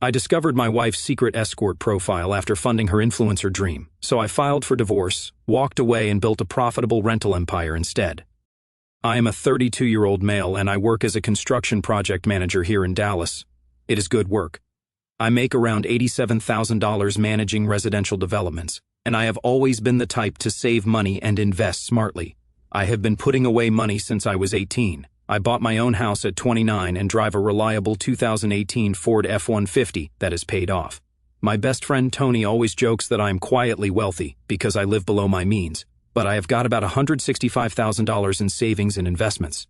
I discovered my wife's secret escort profile after funding her influencer dream, so I filed for divorce, walked away and built a profitable rental empire instead. I am a 32-year-old male and I work as a construction project manager here in Dallas. It is good work. I make around $87,000 managing residential developments, and I have always been the type to save money and invest smartly. I have been putting away money since I was 18. I bought my own house at 29 and drive a reliable 2018 Ford F-150 that is paid off. My best friend Tony always jokes that I am quietly wealthy because I live below my means, but I have got about $165,000 in savings and investments.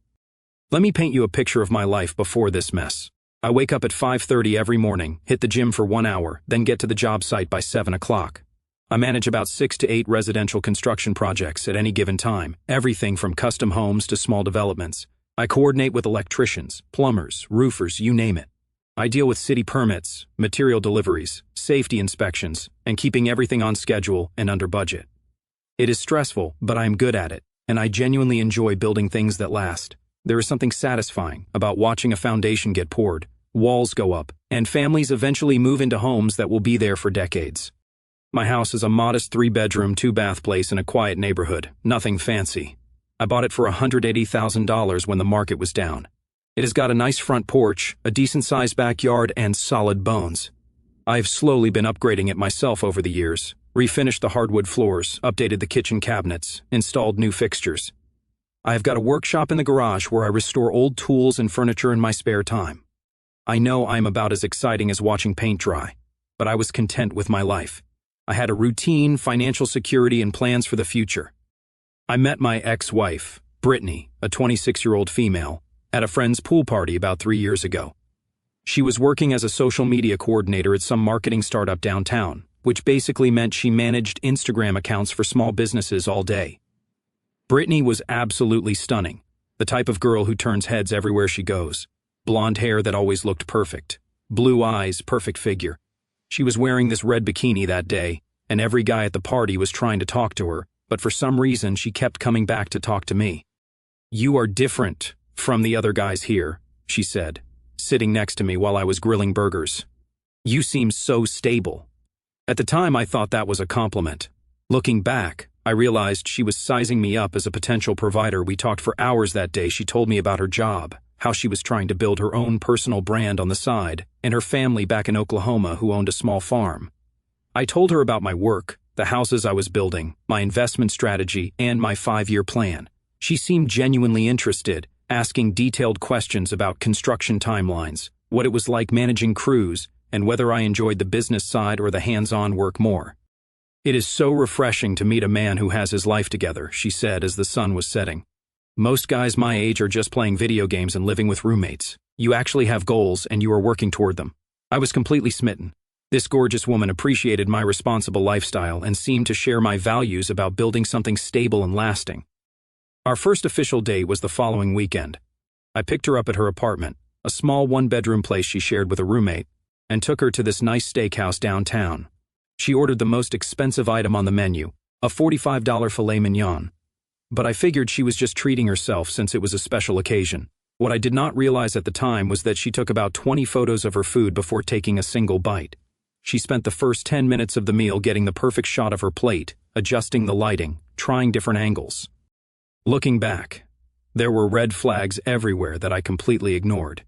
Let me paint you a picture of my life before this mess. I wake up at 5:30 every morning, hit the gym for 1 hour, then get to the job site by 7 o'clock. I manage about 6 to 8 residential construction projects at any given time, everything from custom homes to small developments. I coordinate with electricians, plumbers, roofers, you name it. I deal with city permits, material deliveries, safety inspections, and keeping everything on schedule and under budget. It is stressful, but I am good at it, and I genuinely enjoy building things that last. There is something satisfying about watching a foundation get poured, walls go up, and families eventually move into homes that will be there for decades. My house is a modest 3-bedroom, 2-bath place in a quiet neighborhood, nothing fancy. I bought it for $180,000 when the market was down. It has got a nice front porch, a decent-sized backyard, and solid bones. I have slowly been upgrading it myself over the years, refinished the hardwood floors, updated the kitchen cabinets, installed new fixtures. I have got a workshop in the garage where I restore old tools and furniture in my spare time. I know I am about as exciting as watching paint dry, but I was content with my life. I had a routine, financial security, and plans for the future. I met my ex-wife, Brittany, a 26-year-old female, at a friend's pool party about 3 years ago. She was working as a social media coordinator at some marketing startup downtown, which basically meant she managed Instagram accounts for small businesses all day. Brittany was absolutely stunning, the type of girl who turns heads everywhere she goes. Blonde hair that always looked perfect. Blue eyes, perfect figure. She was wearing this red bikini that day, and every guy at the party was trying to talk to her, but for some reason she kept coming back to talk to me. "You are different from the other guys here," she said, sitting next to me while I was grilling burgers. "You seem so stable." At the time, I thought that was a compliment. Looking back, I realized she was sizing me up as a potential provider. We talked for hours that day. She told me about her job, how she was trying to build her own personal brand on the side, and her family back in Oklahoma who owned a small farm. I told her about my work, the houses I was building, my investment strategy, and my 5-year plan. She seemed genuinely interested, asking detailed questions about construction timelines, what it was like managing crews, and whether I enjoyed the business side or the hands-on work more. "It is so refreshing to meet a man who has his life together," she said as the sun was setting. "Most guys my age are just playing video games and living with roommates. You actually have goals and you are working toward them." I was completely smitten. This gorgeous woman appreciated my responsible lifestyle and seemed to share my values about building something stable and lasting. Our first official date was the following weekend. I picked her up at her apartment, a small 1-bedroom place she shared with a roommate, and took her to this nice steakhouse downtown. She ordered the most expensive item on the menu, a $45 filet mignon. But I figured she was just treating herself since it was a special occasion. What I did not realize at the time was that she took about 20 photos of her food before taking a single bite. She spent the first 10 minutes of the meal getting the perfect shot of her plate, adjusting the lighting, trying different angles. Looking back, there were red flags everywhere that I completely ignored.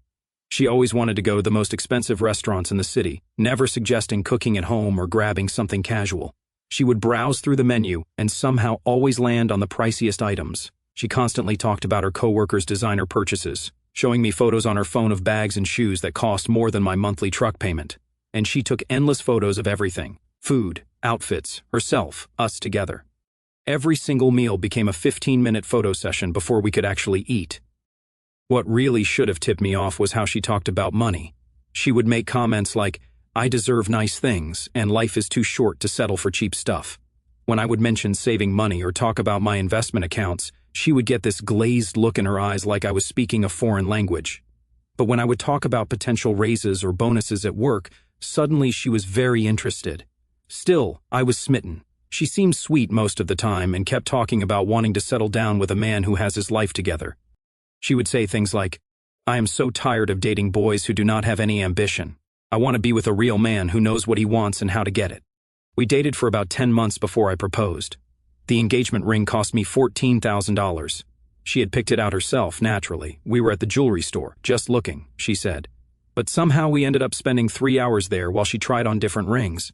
She always wanted to go to the most expensive restaurants in the city, never suggesting cooking at home or grabbing something casual. She would browse through the menu and somehow always land on the priciest items. She constantly talked about her coworkers' designer purchases, showing me photos on her phone of bags and shoes that cost more than my monthly truck payment. And she took endless photos of everything: food, outfits, herself, us together. Every single meal became a 15-minute photo session before we could actually eat. What really should have tipped me off was how she talked about money. She would make comments like, "I deserve nice things, and life is too short to settle for cheap stuff." When I would mention saving money or talk about my investment accounts, she would get this glazed look in her eyes like I was speaking a foreign language. But when I would talk about potential raises or bonuses at work, suddenly she was very interested. Still, I was smitten. She seemed sweet most of the time and kept talking about wanting to settle down with a man who has his life together. She would say things like, "I am so tired of dating boys who do not have any ambition. I want to be with a real man who knows what he wants and how to get it. We dated for about 10 months before I proposed. The engagement ring cost me $14,000. She had picked it out herself, naturally. We were at the jewelry store, just looking, she said. But somehow we ended up spending 3 hours there while she tried on different rings.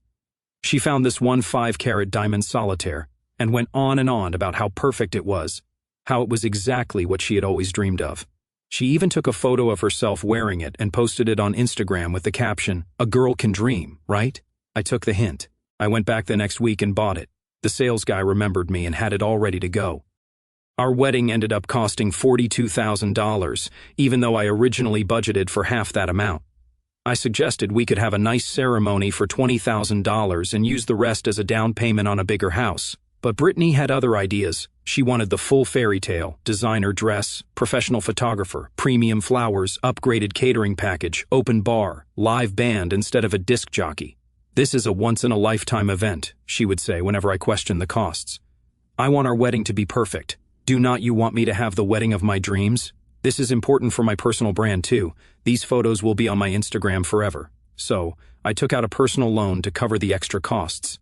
She found this one 5-carat diamond solitaire and went on and on about how perfect it was, how it was exactly what she had always dreamed of. She even took a photo of herself wearing it and posted it on Instagram with the caption, "A girl can dream, right?" I took the hint. I went back the next week and bought it. The sales guy remembered me and had it all ready to go. Our wedding ended up costing $42,000, even though I originally budgeted for half that amount. I suggested we could have a nice ceremony for $20,000 and use the rest as a down payment on a bigger house. But Brittany had other ideas. She wanted the full fairy tale, designer dress, professional photographer, premium flowers, upgraded catering package, open bar, live band instead of a disc jockey. "This is a once-in-a-lifetime event," she would say whenever I questioned the costs. "I want our wedding to be perfect. Do not you want me to have the wedding of my dreams? This is important for my personal brand too. These photos will be on my Instagram forever." So, I took out a personal loan to cover the extra costs.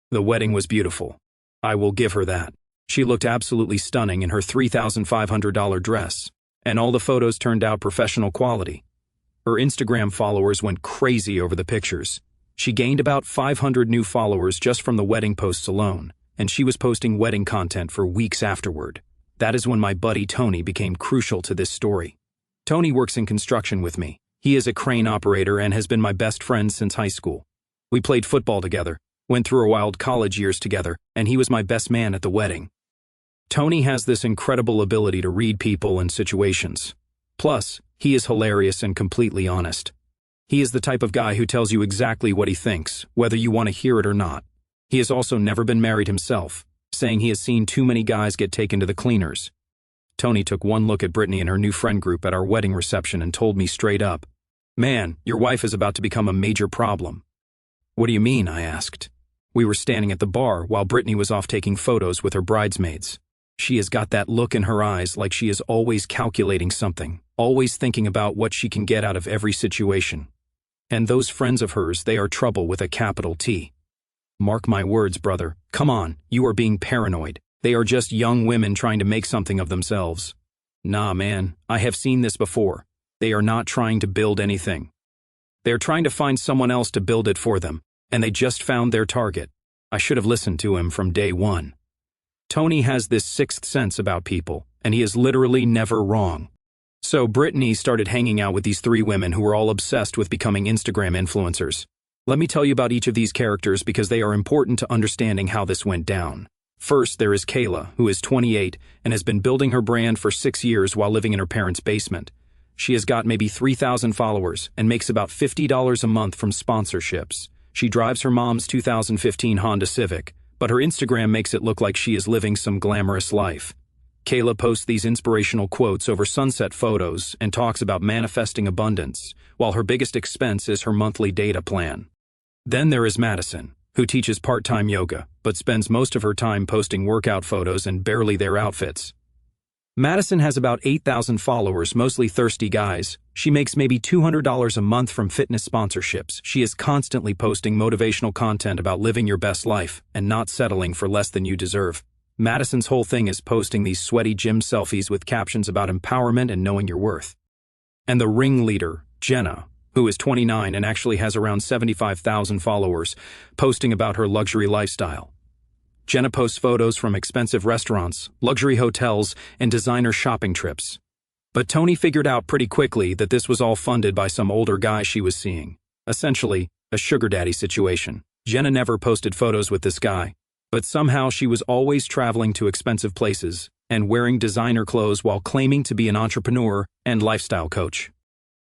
The wedding was beautiful. I will give her that. She looked absolutely stunning in her $3,500 dress, and all the photos turned out professional quality. Her Instagram followers went crazy over the pictures. She gained about 500 new followers just from the wedding posts alone, and she was posting wedding content for weeks afterward. That is when my buddy Tony became crucial to this story. Tony works in construction with me. He is a crane operator and has been my best friend since high school. We played football together, went through our wild college years together, and he was my best man at the wedding. Tony has this incredible ability to read people and situations. Plus, he is hilarious and completely honest. He is the type of guy who tells you exactly what he thinks, whether you want to hear it or not. He has also never been married himself, saying he has seen too many guys get taken to the cleaners. Tony took one look at Brittany and her new friend group at our wedding reception and told me straight up, "Man, your wife is about to become a major problem." "What do you mean?" I asked. We were standing at the bar while Brittany was off taking photos with her bridesmaids. She has got that look in her eyes like she is always calculating something, always thinking about what she can get out of every situation. And those friends of hers, they are trouble with a capital T. Mark my words, brother. Come on, you are being paranoid. They are just young women trying to make something of themselves. Nah, man, I have seen this before. They are not trying to build anything. They are trying to find someone else to build it for them, and they just found their target. I should have listened to him from day one. Tony has this sixth sense about people, and he is literally never wrong. So Brittany started hanging out with these 3 women who were all obsessed with becoming Instagram influencers. Let me tell you about each of these characters because they are important to understanding how this went down. First, there is Kayla, who is 28 and has been building her brand for 6 years while living in her parents' basement. She has got maybe 3,000 followers and makes about $50 a month from sponsorships. She drives her mom's 2015 Honda Civic, but her Instagram makes it look like she is living some glamorous life. Kayla posts these inspirational quotes over sunset photos and talks about manifesting abundance, while her biggest expense is her monthly data plan. Then there is Madison, who teaches part-time yoga, but spends most of her time posting workout photos and barely their outfits. Madison has about 8,000 followers, mostly thirsty guys. She makes maybe $200 a month from fitness sponsorships. She is constantly posting motivational content about living your best life and not settling for less than you deserve. Madison's whole thing is posting these sweaty gym selfies with captions about empowerment and knowing your worth. And the ringleader, Jenna, who is 29 and actually has around 75,000 followers, posting about her luxury lifestyle. Jenna posts photos from expensive restaurants, luxury hotels, and designer shopping trips. But Tony figured out pretty quickly that this was all funded by some older guy she was seeing. Essentially, a sugar daddy situation. Jenna never posted photos with this guy, but somehow she was always traveling to expensive places and wearing designer clothes while claiming to be an entrepreneur and lifestyle coach.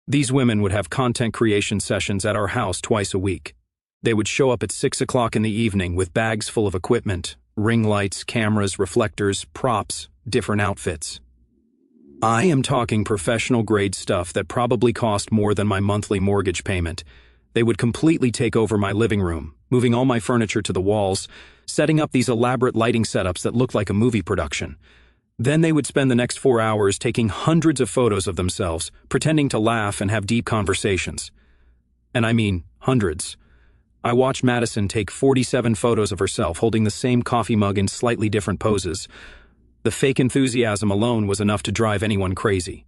These women would have content creation sessions at our house twice a week. They would show up at 6 o'clock in the evening with bags full of equipment, ring lights, cameras, reflectors, props, different outfits. I am talking professional grade stuff that probably cost more than my monthly mortgage payment. They would completely take over my living room, moving all my furniture to the walls, setting up these elaborate lighting setups that looked like a movie production. Then they would spend the next 4 hours taking hundreds of photos of themselves, pretending to laugh and have deep conversations. And I mean, hundreds. I watched Madison take 47 photos of herself holding the same coffee mug in slightly different poses. The fake enthusiasm alone was enough to drive anyone crazy.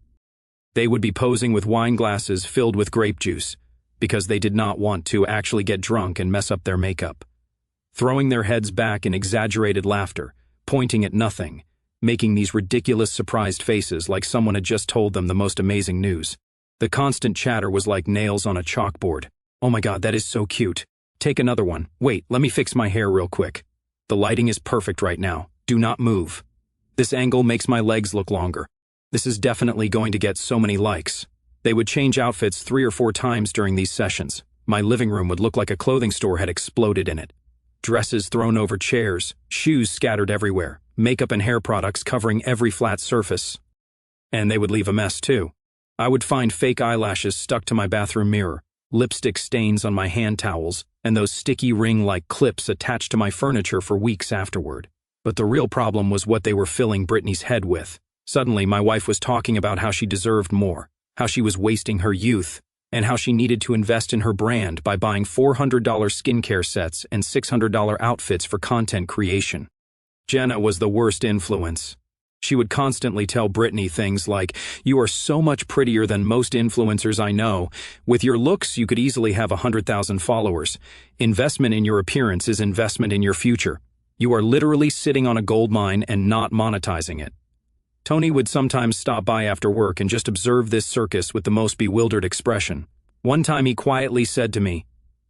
They would be posing with wine glasses filled with grape juice, because they did not want to actually get drunk and mess up their makeup. Throwing their heads back in exaggerated laughter, pointing at nothing, making these ridiculous surprised faces like someone had just told them the most amazing news. The constant chatter was like nails on a chalkboard. "Oh my God, that is so cute. Take another one. Wait, let me fix my hair real quick. The lighting is perfect right now. Do not move. This angle makes my legs look longer. This is definitely going to get so many likes." They would change outfits 3 or 4 times during these sessions. My living room would look like a clothing store had exploded in it. Dresses thrown over chairs, shoes scattered everywhere, makeup and hair products covering every flat surface. And they would leave a mess too. I would find fake eyelashes stuck to my bathroom mirror, lipstick stains on my hand towels, and those sticky ring-like clips attached to my furniture for weeks afterward. But the real problem was what they were filling Brittany's head with. Suddenly, my wife was talking about how she deserved more, how she was wasting her youth, and how she needed to invest in her brand by buying $400 skincare sets and $600 outfits for content creation. Jenna was the worst influence. She would constantly tell Brittany things like, "You are so much prettier than most influencers I know. With your looks, you could easily have 100,000 followers. Investment in your appearance is investment in your future. You are literally sitting on a gold mine and not monetizing it." Tony would sometimes stop by after work and just observe this circus with the most bewildered expression. One time he quietly said to me,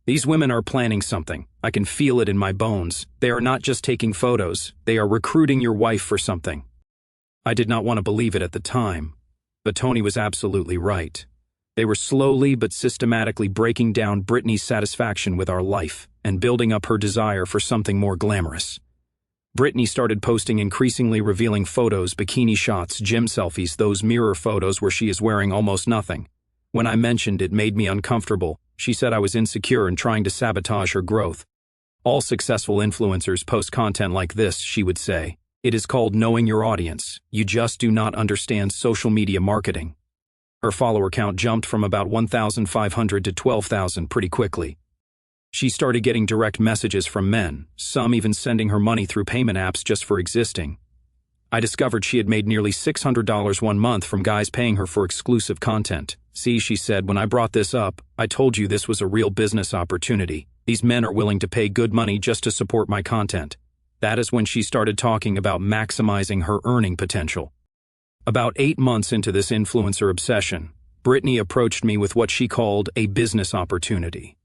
"These women are planning something. I can feel it in my bones. They are not just taking photos. They are recruiting your wife for something." I did not want to believe it at the time, but Tony was absolutely right. They were slowly but systematically breaking down Brittany's satisfaction with our life and building up her desire for something more glamorous. Brittany started posting increasingly revealing photos, bikini shots, gym selfies, those mirror photos where she is wearing almost nothing. When I mentioned it made me uncomfortable, she said I was insecure and trying to sabotage her growth. "All successful influencers post content like this," she would say. "It is called knowing your audience. You just do not understand social media marketing." Her follower count jumped from about 1,500 to 12,000 pretty quickly. She started getting direct messages from men, some even sending her money through payment apps just for existing. I discovered she had made nearly $600 one month from guys paying her for exclusive content. "See," she said, "when I brought this up, I told you this was a real business opportunity. These men are willing to pay good money just to support my content." That is when she started talking about maximizing her earning potential. About 8 months into this influencer obsession, Brittany approached me with what she called a business opportunity.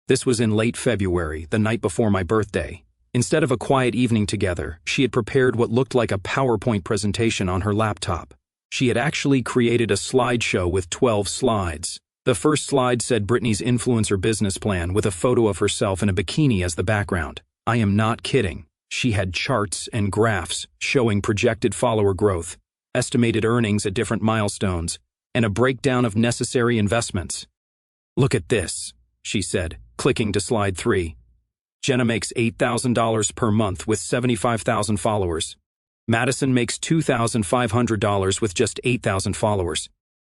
This was in late February, the night before my birthday. Instead of a quiet evening together, she had prepared what looked like a PowerPoint presentation on her laptop. She had actually created a slideshow with 12 slides. The first slide said Brittany's influencer business plan with a photo of herself in a bikini as the background. I am not kidding. She had charts and graphs showing projected follower growth, estimated earnings at different milestones, and a breakdown of necessary investments. "Look at this," she said, clicking to slide 3. "Jenna makes $8,000 per month with 75,000 followers. Madison makes $2,500 with just 8,000 followers.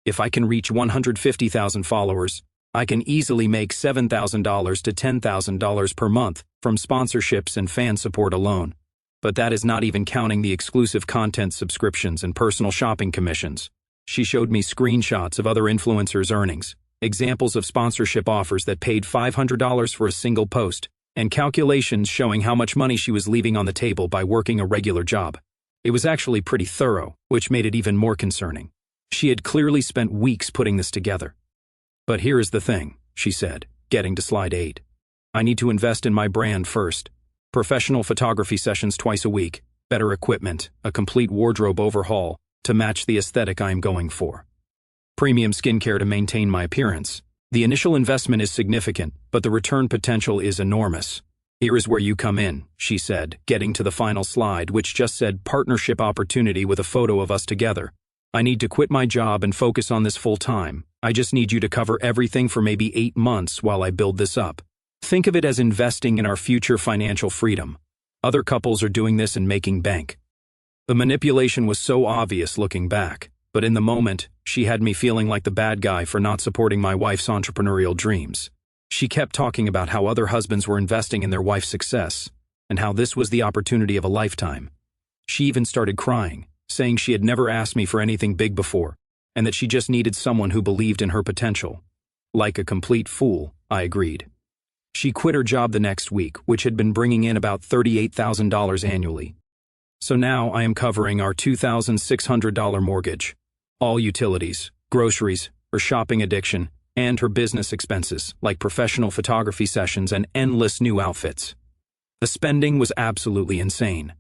If I can reach 150,000 followers, I can easily make $7,000 to $10,000 per month from sponsorships and fan support alone. But that is not even counting the exclusive content subscriptions and personal shopping commissions." She showed me screenshots of other influencers' earnings, examples of sponsorship offers that paid $500 for a single post, and calculations showing how much money she was leaving on the table by working a regular job. It was actually pretty thorough, which made it even more concerning. She had clearly spent weeks putting this together. "But here is the thing," she said, getting to slide 8. "I need to invest in my brand first. Professional photography sessions twice a week, better equipment, a complete wardrobe overhaul to match the aesthetic I am going for. Premium skincare to maintain my appearance. The initial investment is significant, but the return potential is enormous. Here is where you come in," she said, getting to the final slide, which just said partnership opportunity with a photo of us together. "I need to quit my job and focus on this full time. I just need you to cover everything for maybe 8 months while I build this up. Think of it as investing in our future financial freedom. Other couples are doing this and making bank." The manipulation was so obvious looking back. But in the moment, she had me feeling like the bad guy for not supporting my wife's entrepreneurial dreams. She kept talking about how other husbands were investing in their wife's success, and how this was the opportunity of a lifetime. She even started crying, saying she had never asked me for anything big before, and that she just needed someone who believed in her potential. Like a complete fool, I agreed. She quit her job the next week, which had been bringing in about $38,000 annually. So now I am covering our $2,600 mortgage, all utilities, groceries, her shopping addiction, and her business expenses, like professional photography sessions and endless new outfits. The spending was absolutely insane.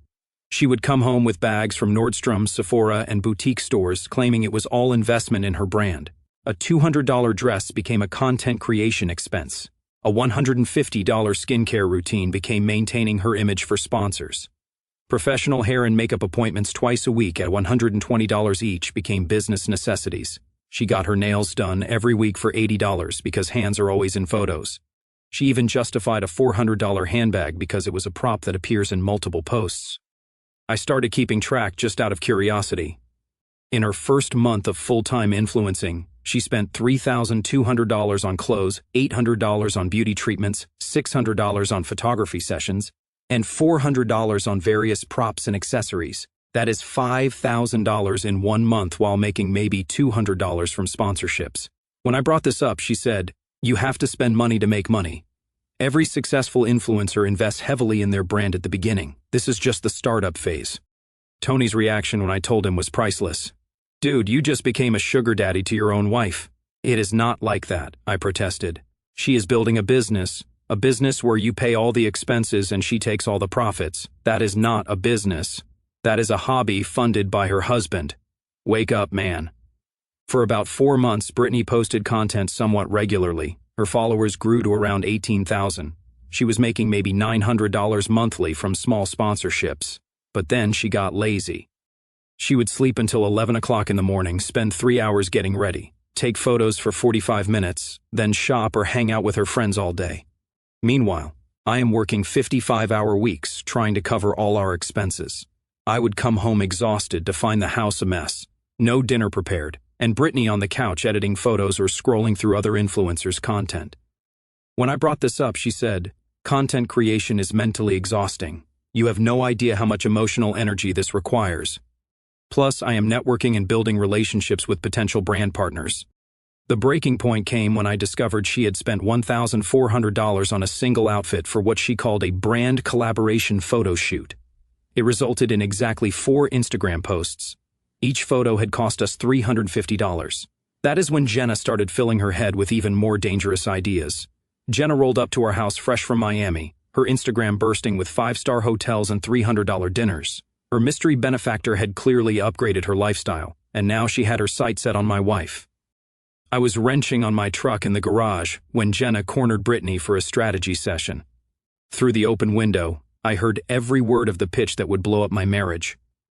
She would come home with bags from Nordstrom, Sephora, and boutique stores, claiming it was all investment in her brand. A $200 dress became a content creation expense. A $150 skincare routine became maintaining her image for sponsors. Professional hair and makeup appointments twice a week at $120 each became business necessities. She got her nails done every week for $80 because hands are always in photos. She even justified a $400 handbag because it was a prop that appears in multiple posts. I started keeping track just out of curiosity. In her first month of full-time influencing, she spent $3,200 on clothes, $800 on beauty treatments, $600 on photography sessions, and $400 on various props and accessories. That is $5,000 in 1 month while making maybe $200 from sponsorships. When I brought this up, she said, "You have to spend money to make money. Every successful influencer invests heavily in their brand at the beginning. This is just the startup phase." Tony's reaction when I told him was priceless. "Dude, you just became a sugar daddy to your own wife." "It is not like that," I protested. "She is building a business where you pay all the expenses and she takes all the profits. That is not a business. That is a hobby funded by her husband. Wake up, man." For about 4 months, Brittany posted content somewhat regularly. Her followers grew to around 18,000. She was making maybe $900 monthly from small sponsorships. But then she got lazy. She would sleep until 11 o'clock in the morning, spend 3 hours getting ready, take photos for 45 minutes, then shop or hang out with her friends all day. Meanwhile, I am working 55-hour weeks trying to cover all our expenses. I would come home exhausted to find the house a mess, no dinner prepared, and Brittany on the couch editing photos or scrolling through other influencers' content. When I brought this up, she said, "Content creation is mentally exhausting. You have no idea how much emotional energy this requires. Plus, I am networking and building relationships with potential brand partners." The breaking point came when I discovered she had spent $1,400 on a single outfit for what she called a brand collaboration photo shoot. It resulted in exactly 4 Instagram posts. Each photo had cost us $350. That is when Jenna started filling her head with even more dangerous ideas. Jenna rolled up to our house fresh from Miami, her Instagram bursting with 5-star hotels and $300 dinners. Her mystery benefactor had clearly upgraded her lifestyle, and now she had her sight set on my wife. I was wrenching on my truck in the garage when Jenna cornered Brittany for a strategy session. Through the open window, I heard every word of the pitch that would blow up my marriage.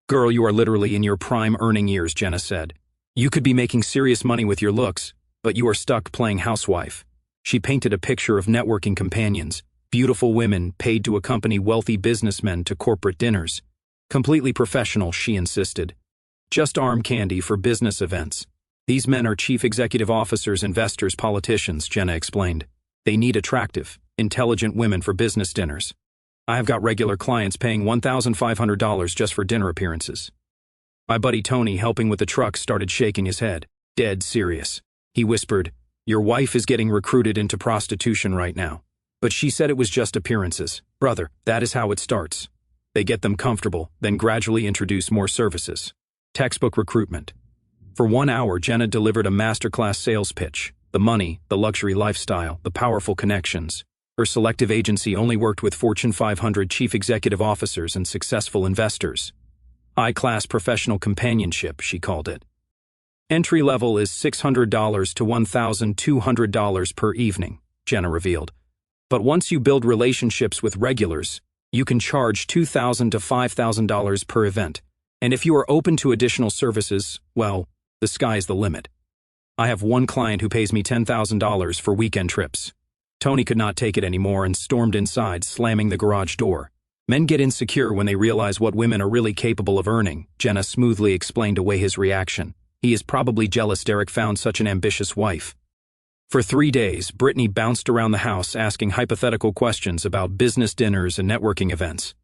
"Girl, you are literally in your prime earning years," Jenna said. "You could be making serious money with your looks, but you are stuck playing housewife." She painted a picture of networking companions, beautiful women paid to accompany wealthy businessmen to corporate dinners. Completely professional, she insisted. Just arm candy for business events. "These men are chief executive officers, investors, politicians," Jenna explained. "They need attractive, intelligent women for business dinners. I have got regular clients paying $1,500 just for dinner appearances." My buddy Tony, helping with the truck, started shaking his head. Dead serious. He whispered, "Your wife is getting recruited into prostitution right now. But she said it was just appearances. Brother, that is how it starts. They get them comfortable, then gradually introduce more services." Textbook recruitment. For 1 hour, Jenna delivered a masterclass sales pitch. The money, the luxury lifestyle, the powerful connections. Her selective agency only worked with Fortune 500 chief executive officers and successful investors. High-class professional companionship, she called it. Entry level is $600 to $1,200 per evening, Jenna revealed. But once you build relationships with regulars, you can charge $2,000 to $5,000 per event. And if you are open to additional services, well, the sky's the limit. I have one client who pays me $10,000 for weekend trips. Tony could not take it anymore and stormed inside, slamming the garage door. Men get insecure when they realize what women are really capable of earning, Jenna smoothly explained away his reaction. He is probably jealous Derek found such an ambitious wife. For 3 days, Brittany bounced around the house asking hypothetical questions about business dinners and networking events.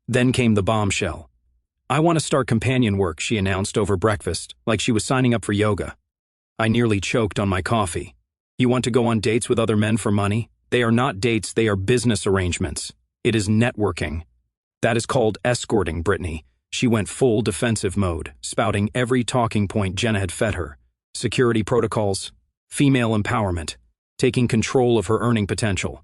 Then came the bombshell. "I want to start companion work," she announced over breakfast, like she was signing up for yoga. I nearly choked on my coffee. "You want to go on dates with other men for money? They are not dates, they are business arrangements. It is networking. That is called escorting, Brittany." She went full defensive mode, spouting every talking point Jenna had fed her. Security protocols, female empowerment, taking control of her earning potential.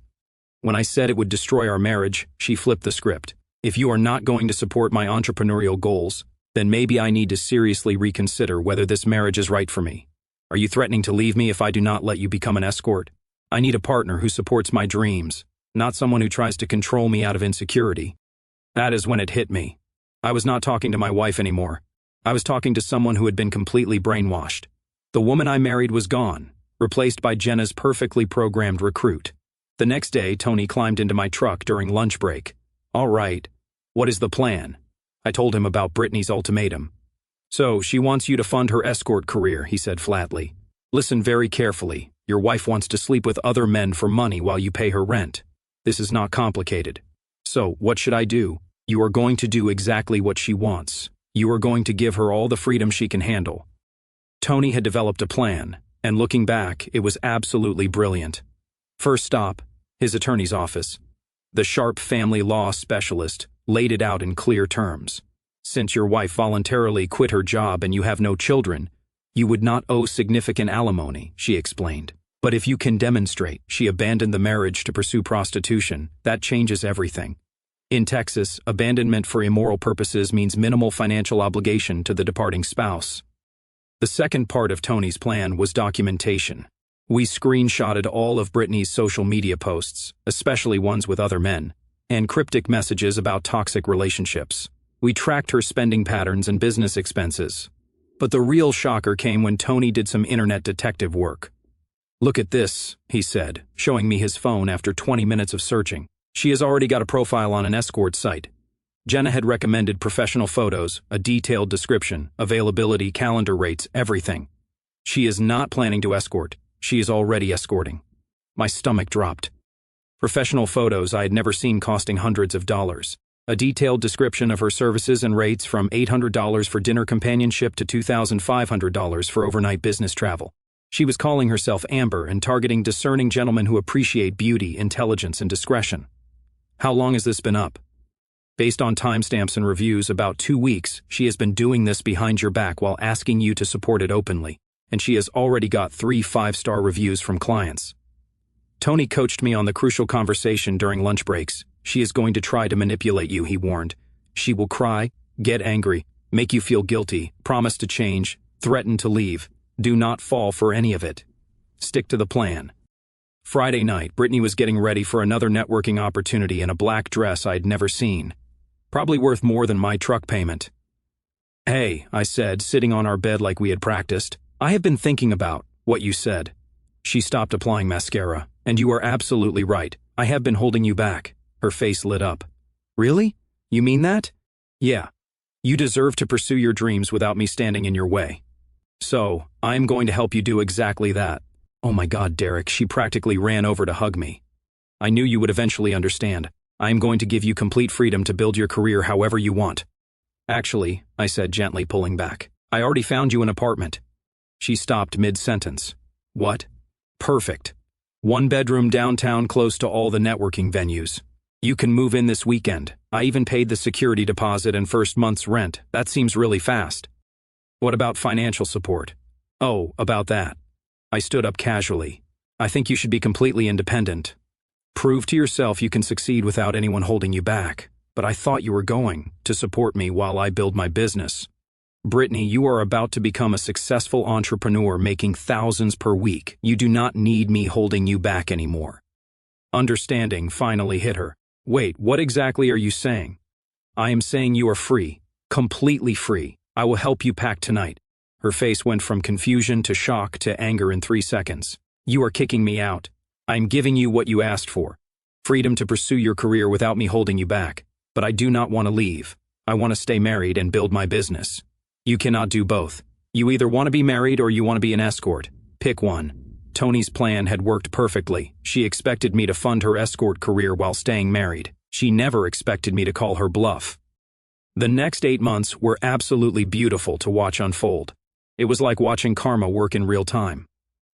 When I said it would destroy our marriage, she flipped the script. "If you are not going to support my entrepreneurial goals, then maybe I need to seriously reconsider whether this marriage is right for me. Are you threatening to leave me if I do not let you become an escort? I need a partner who supports my dreams, not someone who tries to control me out of insecurity." That is when it hit me. I was not talking to my wife anymore. I was talking to someone who had been completely brainwashed. The woman I married was gone, replaced by Jenna's perfectly programmed recruit. The next day, Tony climbed into my truck during lunch break. "All right, what is the plan?" I told him about Brittany's ultimatum. "So, she wants you to fund her escort career," he said flatly. "Listen very carefully. Your wife wants to sleep with other men for money while you pay her rent. This is not complicated. So, what should I do? You are going to do exactly what she wants. You are going to give her all the freedom she can handle." Tony had developed a plan, and looking back, it was absolutely brilliant. First stop, his attorney's office. The sharp family law specialist laid it out in clear terms. "Since your wife voluntarily quit her job and you have no children, you would not owe significant alimony," she explained. "But if you can demonstrate she abandoned the marriage to pursue prostitution, that changes everything. In Texas, abandonment for immoral purposes means minimal financial obligation to the departing spouse." The second part of Tony's plan was documentation. We screenshotted all of Brittany's social media posts, especially ones with other men, and cryptic messages about toxic relationships. We tracked her spending patterns and business expenses. But the real shocker came when Tony did some internet detective work. "Look at this," he said, showing me his phone after 20 minutes of searching. "She has already got a profile on an escort site. Jenna had recommended professional photos, a detailed description, availability, calendar rates, everything. She is not planning to escort. She is already escorting." My stomach dropped. Professional photos I had never seen costing hundreds of dollars. A detailed description of her services and rates from $800 for dinner companionship to $2,500 for overnight business travel. She was calling herself Amber and targeting discerning gentlemen who appreciate beauty, intelligence, and discretion. "How long has this been up?" "Based on timestamps and reviews, about 2 weeks. She has been doing this behind your back while asking you to support it openly, and she has already got 3 5-star reviews from clients." Tony coached me on the crucial conversation during lunch breaks. "She is going to try to manipulate you," he warned. "She will cry, get angry, make you feel guilty, promise to change, threaten to leave. Do not fall for any of it. Stick to the plan." Friday night, Brittany was getting ready for another networking opportunity in a black dress I'd never seen. Probably worth more than my truck payment. "Hey," I said, sitting on our bed like we had practiced. "I have been thinking about what you said." She stopped applying mascara. "And you are absolutely right. I have been holding you back." Her face lit up. "Really? You mean that?" "Yeah. You deserve to pursue your dreams without me standing in your way. So, I am going to help you do exactly that." "Oh my God, Derek," she practically ran over to hug me. "I knew you would eventually understand. I am going to give you complete freedom to build your career however you want." "Actually," I said, gently pulling back, "I already found you an apartment." She stopped mid-sentence. "What?" "Perfect. 1-bedroom downtown close to all the networking venues. You can move in this weekend. I even paid the security deposit and first month's rent. That seems really fast." "What about financial support?" "Oh, about that." I stood up casually. "I think you should be completely independent. Prove to yourself you can succeed without anyone holding you back. But I thought you were going to support me while I build my business. Brittany, you are about to become a successful entrepreneur making thousands per week. You do not need me holding you back anymore." Understanding finally hit her. "Wait, what exactly are you saying?" "I am saying you are free. Completely free. I will help you pack tonight." Her face went from confusion to shock to anger in 3 seconds. "You are kicking me out. I am giving you what you asked for. Freedom to pursue your career without me holding you back. But I do not want to leave. I want to stay married and build my business. You cannot do both. You either want to be married or you want to be an escort. Pick one. Tony's plan had worked perfectly. She expected me to fund her escort career while staying married. She never expected me to call her bluff. The next 8 months were absolutely beautiful to watch unfold. It was like watching karma work in real time.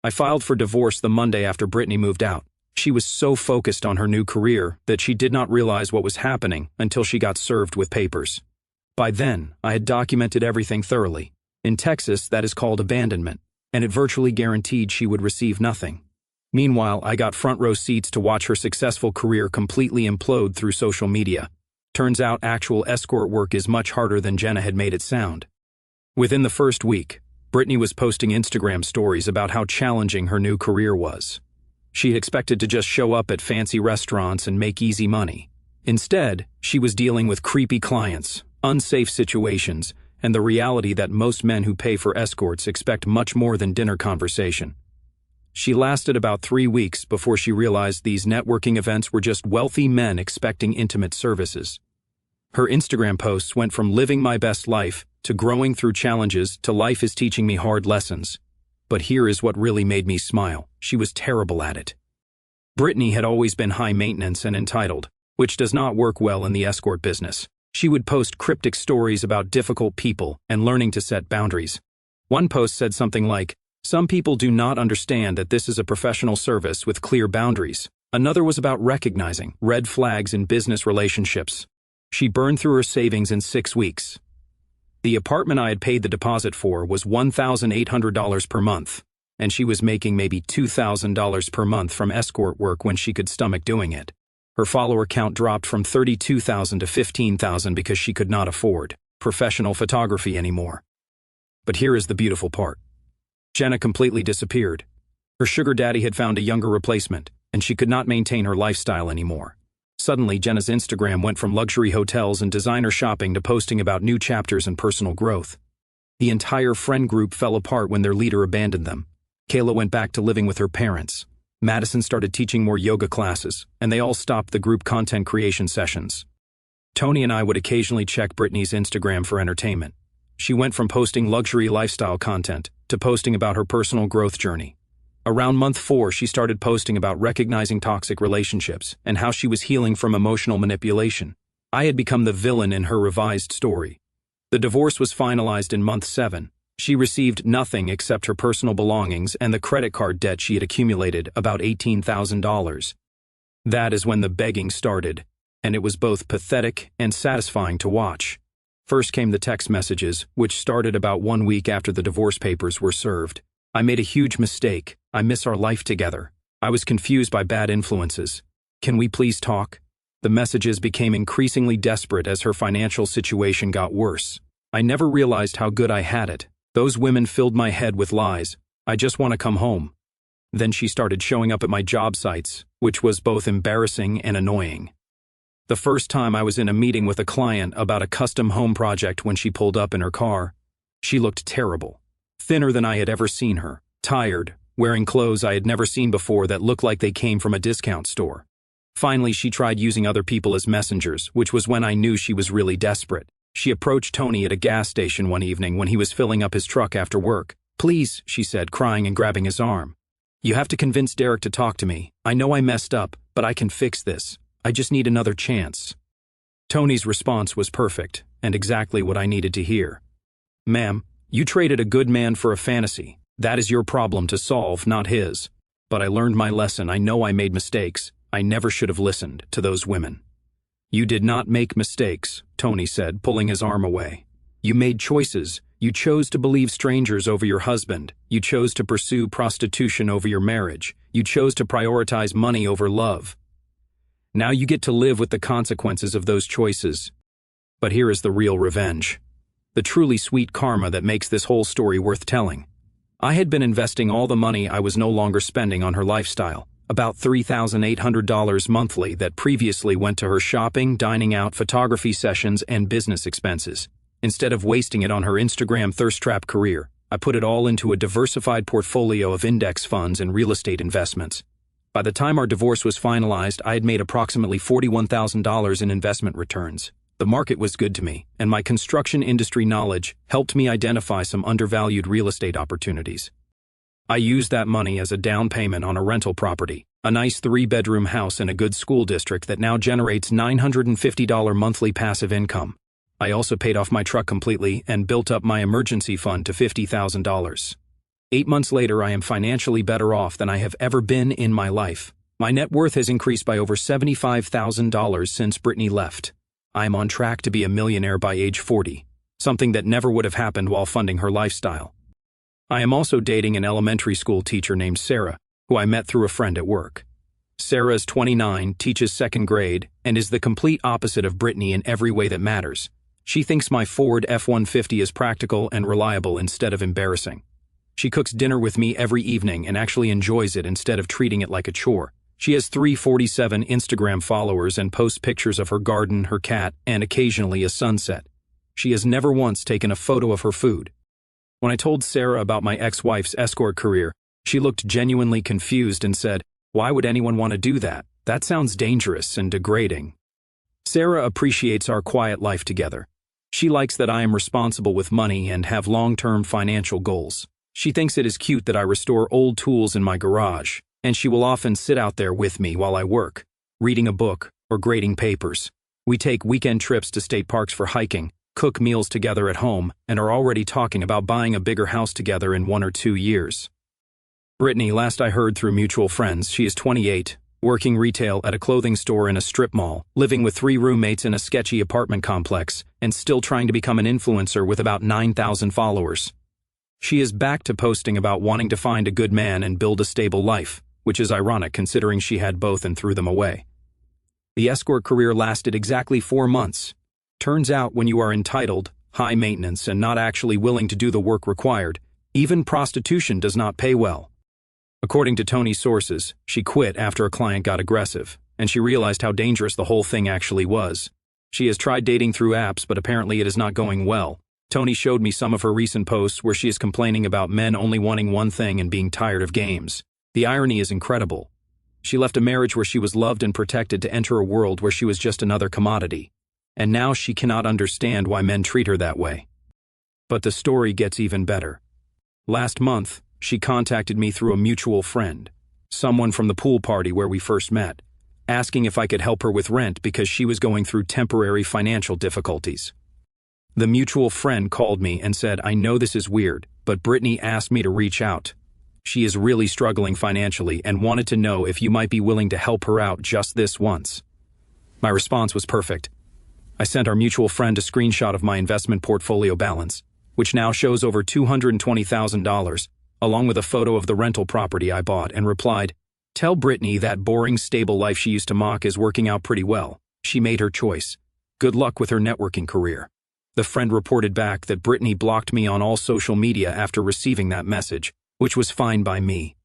I filed for divorce the Monday after Brittany moved out. She was so focused on her new career that she did not realize what was happening until she got served with papers. By then, I had documented everything thoroughly. In Texas, that is called abandonment, and it virtually guaranteed she would receive nothing. Meanwhile, I got front row seats to watch her successful career completely implode through social media. Turns out actual escort work is much harder than Jenna had made it sound. Within the first week, Brittany was posting Instagram stories about how challenging her new career was. She had expected to just show up at fancy restaurants and make easy money. Instead, she was dealing with creepy clients, unsafe situations, and the reality that most men who pay for escorts expect much more than dinner conversation. She lasted about 3 weeks before she realized these networking events were just wealthy men expecting intimate services. Her Instagram posts went from living my best life to growing through challenges to life is teaching me hard lessons. But here is what really made me smile. She was terrible at it. Brittany had always been high maintenance and entitled, which does not work well in the escort business. She would post cryptic stories about difficult people and learning to set boundaries. One post said something like, "Some people do not understand that this is a professional service with clear boundaries." Another was about recognizing red flags in business relationships. She burned through her savings in 6 weeks. The apartment I had paid the deposit for was $1,800 per month, and she was making maybe $2,000 per month from escort work when she could stomach doing it. Her follower count dropped from 32,000 to 15,000 because she could not afford professional photography anymore. But here is the beautiful part. Jenna completely disappeared. Her sugar daddy had found a younger replacement, and she could not maintain her lifestyle anymore. Suddenly, Jenna's Instagram went from luxury hotels and designer shopping to posting about new chapters and personal growth. The entire friend group fell apart when their leader abandoned them. Kayla went back to living with her parents. Madison started teaching more yoga classes, and they all stopped the group content creation sessions. Tony and I would occasionally check Brittany's Instagram for entertainment. She went from posting luxury lifestyle content to posting about her personal growth journey. Around month 4, she started posting about recognizing toxic relationships and how she was healing from emotional manipulation. I had become the villain in her revised story. The divorce was finalized in month 7. She received nothing except her personal belongings and the credit card debt she had accumulated, about $18,000. That is when the begging started, and it was both pathetic and satisfying to watch. First came the text messages, which started about 1 week after the divorce papers were served. "I made a huge mistake. I miss our life together. I was confused by bad influences. Can we please talk?" The messages became increasingly desperate as her financial situation got worse. I never realized how good I had it. Those women filled my head with lies. "I just want to come home." Then she started showing up at my job sites, which was both embarrassing and annoying. The first time I was in a meeting with a client about a custom home project when she pulled up in her car. She looked terrible. Thinner than I had ever seen her, tired, wearing clothes I had never seen before that looked like they came from a discount store. Finally, she tried using other people as messengers, which was when I knew she was really desperate. She approached Tony at a gas station one evening when he was filling up his truck after work. "Please," she said, crying and grabbing his arm. "You have to convince Derek to talk to me. I know I messed up, but I can fix this. I just need another chance." Tony's response was perfect, and exactly what I needed to hear. "Ma'am, you traded a good man for a fantasy. That is your problem to solve, not his. But I learned my lesson. I know I made mistakes. I never should have listened to those women." "You did not make mistakes," Tony said, pulling his arm away. "You made choices. You chose to believe strangers over your husband. You chose to pursue prostitution over your marriage. You chose to prioritize money over love. Now you get to live with the consequences of those choices. But here is the real revenge. The truly sweet karma that makes this whole story worth telling. I had been investing all the money I was no longer spending on her lifestyle, about $3,800 monthly that previously went to her shopping, dining out, photography sessions, and business expenses. Instead of wasting it on her Instagram thirst trap career, I put it all into a diversified portfolio of index funds and real estate investments. By the time our divorce was finalized, I had made approximately $41,000 in investment returns. The market was good to me, and my construction industry knowledge helped me identify some undervalued real estate opportunities. I used that money as a down payment on a rental property, a nice 3-bedroom house in a good school district that now generates $950 monthly passive income. I also paid off my truck completely and built up my emergency fund to $50,000. 8 months later, I am financially better off than I have ever been in my life. My net worth has increased by over $75,000 since Brittany left. I am on track to be a millionaire by age 40, something that never would have happened while funding her lifestyle. I am also dating an elementary school teacher named Sarah, who I met through a friend at work. Sarah is 29, teaches 2nd grade, and is the complete opposite of Brittany in every way that matters. She thinks my Ford F-150 is practical and reliable instead of embarrassing. She cooks dinner with me every evening and actually enjoys it instead of treating it like a chore. She has 347 Instagram followers and posts pictures of her garden, her cat, and occasionally a sunset. She has never once taken a photo of her food. When I told Sarah about my ex-wife's escort career, she looked genuinely confused and said, "Why would anyone want to do that? That sounds dangerous and degrading." Sarah appreciates our quiet life together. She likes that I am responsible with money and have long-term financial goals. She thinks it is cute that I restore old tools in my garage, and she will often sit out there with me while I work, reading a book or grading papers. We take weekend trips to state parks for hiking, cook meals together at home, and are already talking about buying a bigger house together in 1 or 2 years. Brittany, last I heard through mutual friends, she is 28, working retail at a clothing store in a strip mall, living with 3 roommates in a sketchy apartment complex, and still trying to become an influencer with about 9,000 followers. She is back to posting about wanting to find a good man and build a stable life, which is ironic considering she had both and threw them away. The escort career lasted exactly 4 months. Turns out when you are entitled, high maintenance, and not actually willing to do the work required, even prostitution does not pay well. According to Tony's sources, she quit after a client got aggressive, and she realized how dangerous the whole thing actually was. She has tried dating through apps, but apparently it is not going well. Tony showed me some of her recent posts where she is complaining about men only wanting one thing and being tired of games. The irony is incredible. She left a marriage where she was loved and protected to enter a world where she was just another commodity. And now she cannot understand why men treat her that way. But the story gets even better. Last month, she contacted me through a mutual friend, someone from the pool party where we first met, asking if I could help her with rent because she was going through temporary financial difficulties. The mutual friend called me and said, "I know this is weird, but Brittany asked me to reach out. She is really struggling financially and wanted to know if you might be willing to help her out just this once." My response was perfect. I sent our mutual friend a screenshot of my investment portfolio balance, which now shows over $220,000, along with a photo of the rental property I bought, and replied, "Tell Brittany that boring, stable life she used to mock is working out pretty well. She made her choice. Good luck with her networking career." The friend reported back that Brittany blocked me on all social media after receiving that message, which was fine by me.